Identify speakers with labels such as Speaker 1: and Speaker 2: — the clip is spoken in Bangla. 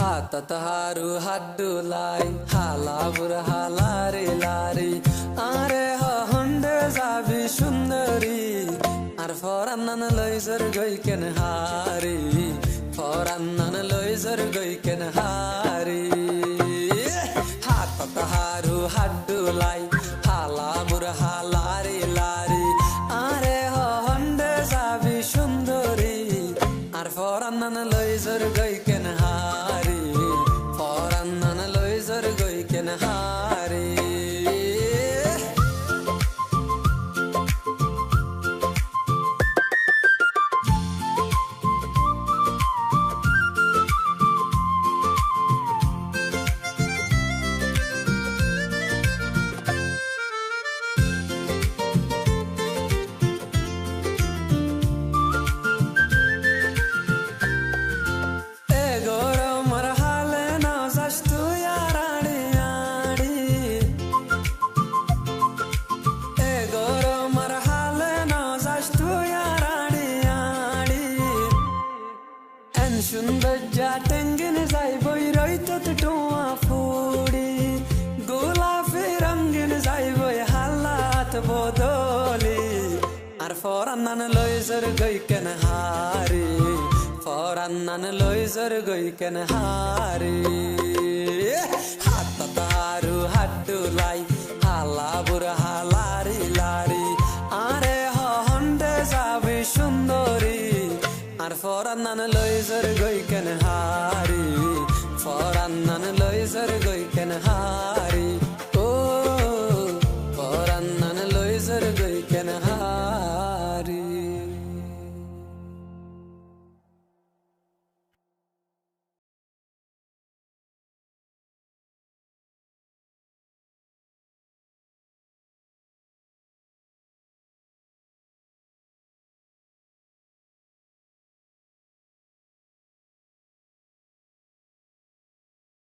Speaker 1: হাতত হারু হাত ডুলাই হালা বুড়া হালারে লারি আরে হন্ডে যাবি সুন্দরী আর ফরান্নান লইজর গই কেন হারি ফরান্নান লইজর গই কেন হারি হাতত হারু হাত ডুলাই হালা বুড়া হালারে লারি আরে হন্ডে যাবি সুন্দরী আর ফরান্নান লইজর গই কেন হারি ফরান্নান লইজর গই কেন হারি সুন্দর যা টেঙ্গিন যাই বই রইত টোয়া ফুড়ি গোলাপি রঙিন যাই বই হালাত বদলি আর ফরান্নান লইজর গই কেন হারি ফরান্নান লইজর গই কেন হারি হাতত হারু হাত ডুলাই হালা বুড়া হালারি লারি আরে হন্ডে যাবি সুন্দরী আর ফরান্নান লইজর গই কেন হারি ফরান্নান লইজর গই কেন হারি